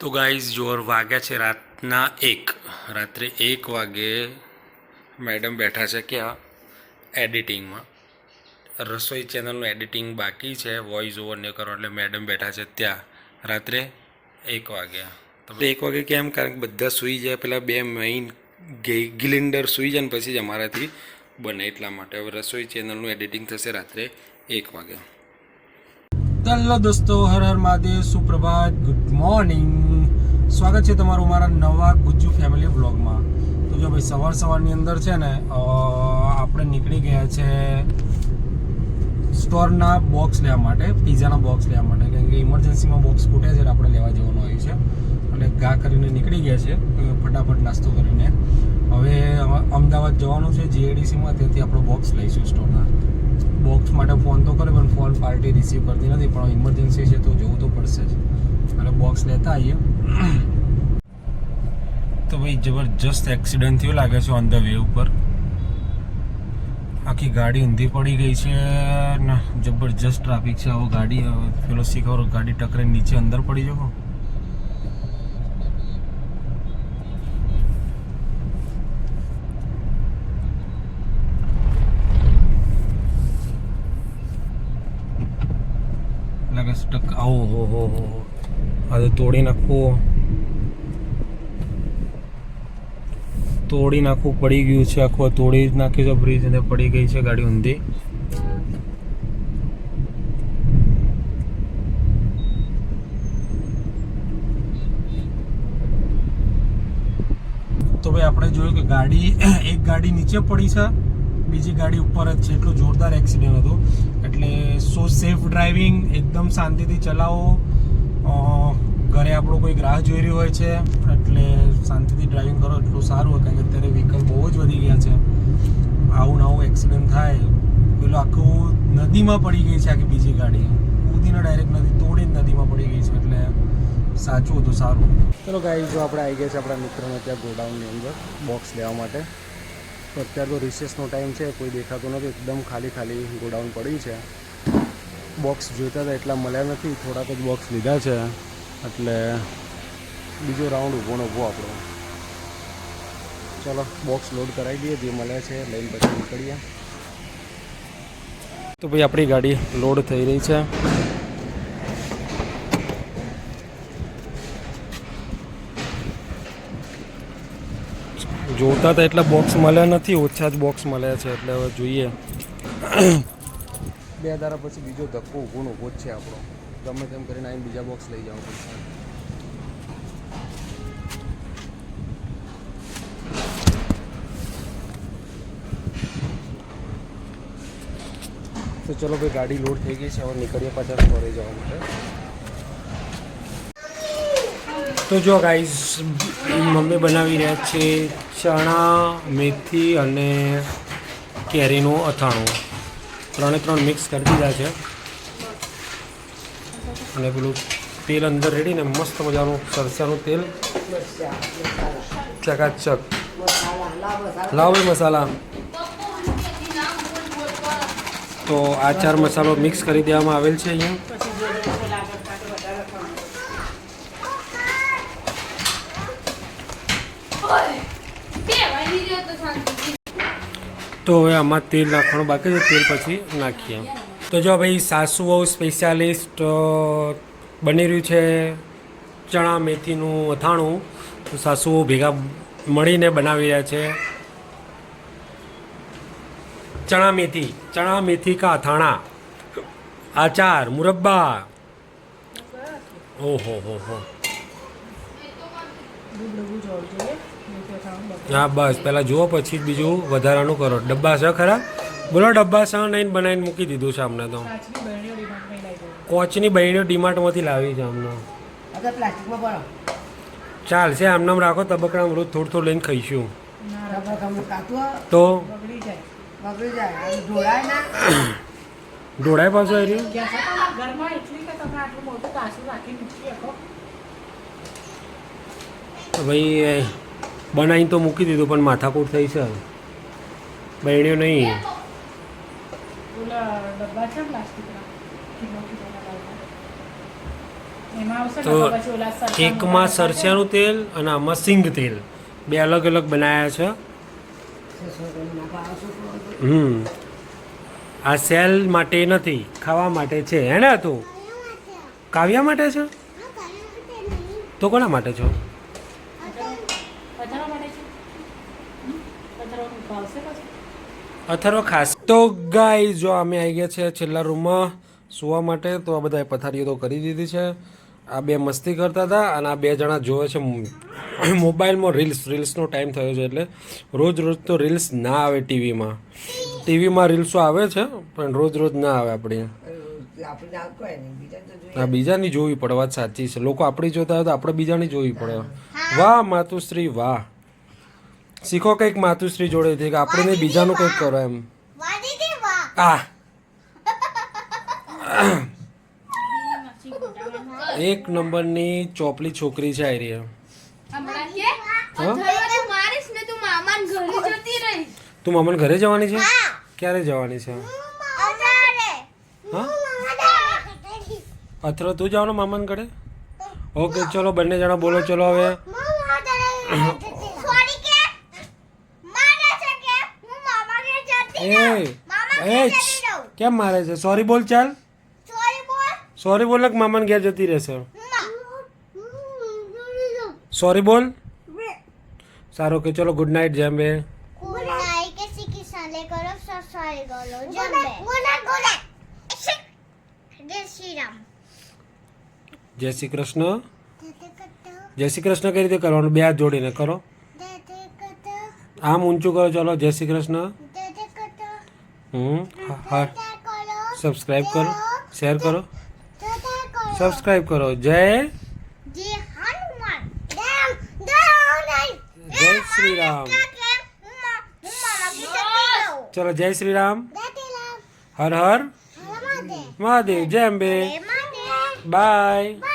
તો ગાઈઝ જોર વાગ્યા છે રાત્રે 1 વાગે મેડમ બેઠા છે ક્યાં એડિટિંગમાં રસોઈ ચેનલનું એડિટિંગ બાકી છે વોઇસ ઓવર ને કરો એટલે મેડમ બેઠા છે ત્યાં રાત્રે 1 વાગ્યા તો 1 વાગે કેમ કારણ કે બધા સૂઈ જાય પેલા બે મેઇન ગિલિન્ડર સૂઈ જાય ને પછી જ અમારાથી બને એટલા માટે હવે રસોઈ ચેનલનું એડિટિંગ થશે રાત્રે 1 વાગે. હેલો દોસ્તો, હર હર મહાદેવ, સુપ્રભાત, ગુડ મોર્નિંગ. સ્વાગત છે તમારું મારા નવા ગુજ્જુ ફેમિલી વ્લોગમાં. તો જો ભાઈ સવારની અંદર છે ને આપણે નીકળી ગયા છે સ્ટોરના બોક્સ લેવા માટે, પિઝાના બોક્સ લેવા માટે, કારણ કે ઇમરજન્સીમાં બોક્સ ફૂટે છે એટલે આપણે લેવા જવાનું આવ્યું છે એટલે ગા કરીને નીકળી ગયા છે ફટાફટ નાસ્તો કરીને. હવે અમદાવાદ જવાનું છે જીએડીસીમાં, ત્યાંથી આપણો બોક્સ લઈશું સ્ટોરના. બોક્સ માટે ફોન તો કરે પણ ફોન પાર્ટી રિસીવ કરતી નથી, પણ ઇમરજન્સી છે તો જોવું તો પડશે જ અને બોક્સ લેતા આવીએ. તો ભાઈ જબરજસ્ત એક્સિડન્ટ થયું લાગે છે ઓન ધ વે ઉપર. આખી ગાડી ઊંધી પડી ગઈ છે ને જબરજસ્ત ટ્રાફિક છે. આવો ગાડી પેલો શીખર ગાડી ટકરે નીચે અંદર પડી જવો. લાગે સ્ટક. આવો હો આ તો તોડી નાખવું પડી ગયું છે આખું. તોડી નાખ્યું છે બ્રિજ અને પડી ગઈ છે ગાડી ઊંધી. તો ભાઈ આપણે જોયું કે એક ગાડી નીચે પડી છે, બીજી ગાડી ઉપર જ છે. એટલું જોરદાર એક્સિડન્ટ હતું. એટલે સો સેફ ડ્રાઇવિંગ, એકદમ શાંતિથી ચલાવો. ઘરે આપણો કોઈ રાહ જોઈ રહ્યો હોય છે એટલે શાંતિથી ડ્રાઇવિંગ કરો એટલું સારું હોય, કારણ કે અત્યારે વ્હીકલ બહુ જ વધી ગયા છે. આવું એક્સિડન્ટ થાય. પેલો આખું નદીમાં પડી ગઈ છે આખી બીજી ગાડી, કૂદીને ડાયરેક્ટ નદી તોડીને નદીમાં પડી ગઈ છે એટલે સાચું હતું, સારું. ચલો ગાઈસ, જો આપણે આવી ગયા છે આપણા મિત્રોને ત્યાં ગોડાઉનની અંદર બોક્સ લેવા માટે. તો અત્યારે તો રિસેસનો ટાઈમ છે, કોઈ દેખાતું નથી, એકદમ ખાલી ગોડાઉન પડ્યું છે. બોક્સ જોઈતા હતા એટલા મળ્યા નથી, થોડાક જ બોક્સ લીધા છે એટલે બીજો રાઉન્ડ ઊભો આપણો. ચલો બોક્સ લોડ કરાવી દઈએ, જે મળે છે લઈને પછી નીકળીએ. તો ભાઈ આપણી ગાડી લોડ થઈ રહી છે. જોતા હતા એટલા બોક્સ મળ્યા નથી, ઓછા જ બોક્સ મળ્યા છે એટલે હવે જોઈએ. 2 દાડા પછી બીજો ધક્કો ઊભો જ છે આપણો. ગમે તેમ કરીને આવીને બીજા બોક્સ લઈ જવું પડશે. તો ચલો ભાઈ, ગાડી લોડ થઈ ગઈ છે, હવે નીકળીએ પાછા સ્ટોરે જવા માટે. તો જો ગાઈઝ, મમ્મી બનાવી રહ્યા છે ચણા, મેથી અને કેરીનું અથાણું. 3 મિક્સ કરી દીધા છે અને પેલું તેલ અંદર રેડી ને મસ્ત મજાનું સરસાનું તેલ ચકાચક. લાવ ભાઈ મસાલા. તો આ 4 મસાલો મિક્સ કરી દેવામાં આવેલ છે અહીંયા. તો હવે આમાં તેલ નાખવાનું બાકી છે, તેલ પછી નાખીએ. તો જો ભાઈ સાસુ બહુ સ્પેશિયાલિસ્ટ બની રહ્યું છે ચણા મેથીનું અથાણું. તો સાસુઓ ભેગા મળીને બનાવી રહ્યા છે ચણા મેથી કા અથાણા, આચાર, મુરબ્બા. ઓહો હો. હા બસ, પહેલાં જુઓ પછી બીજું વધારાનું કરો. ડબ્બા છે ખરા? બોલો, ડબ્બા છે નહીં બનાવીને મૂકી દીધું છે અમને. તો કોચની બહેણીઓ ડીમાર્ટમાંથી લાવી છે અમને. ચાલશે, આમનામ રાખો. તબકડામાં રોજ થોડું લઈને ખાઈશું. તો ઢોળાય પાછું આવી ભાઈ. બનાવીને તો મૂકી દીધું પણ માથાકૂટ થઈ છે, બહેણીઓ નહીં. એમાં આવશે ને તો તો પછી ઓલા સરસા એકમાં સરસિયાનું તેલ અને આમાં સિંગ તેલ બે અલગ અલગ બનાવ્યા છે આ સેલ માટે નથી, ખાવા માટે છે હે ને? તું કાવ્યા માટે છે તો કોના માટે છો? પથારા માટે છે. પથારાનું ભાવશે પછી. અથર્વ ખાસ તો ગાઈ જો અમે આવી ગયા છે છેલ્લા રૂમમાં સુવા માટે. તો આ બધાએ પથારીઓ તો કરી દીધી છે. આ બે મસ્તી કરતા હતા અને આ બે જણા જોવે છે મોબાઈલમાં રીલ્સનો ટાઈમ થયો છે એટલે રોજ તો રીલ્સ ના આવે ટીવીમાં રીલ્સો આવે છે પણ રોજ ના આવે આપણી. હા બીજાની જોવી પડે, વાત સાચી છે. લોકો આપણી જોતા હોય તો આપણે બીજાની જોવી પડે. વાહ માતુશ્રી વાહ, શીખો કંઈક માતુશ્રી જોડેથી કે આપણે નહીં બીજાનું કંઈક કરો એમ. આ એક નંબરની ચોપલી છોકરી છે આ રહી. તું મામાને ઘરે જવાની છે? ક્યારે જવાની છે? હા અથરો તું જવાનો મામાને ઘરે? ઓકે ચલો બંને જણા બોલો ચલો હવે. કેમ મારે છે? સોરી બોલ ચાલ. સોરી બોલ કે મામાને ઘેર જતી રહેશે. સોરી બોલ. સારું કે ચલો ગુડ નાઇટ જેમ્બે. જય શ્રી કૃષ્ણ. જય શ્રી કૃષ્ણ કઈ રીતે કરવાનું? બે હાથ જોડીને કરો. આમ ઊંચું કરો ચલો. જય શ્રી કૃષ્ણ. હા સબસ્ક્રાઈબ કરો, શેર કરો, સબસ્ક્રાઈબ કરો. જય શ્રી રામ. ચલો જય શ્રી રામ. હર હર મહાદેવ. જય અંબે. બાય.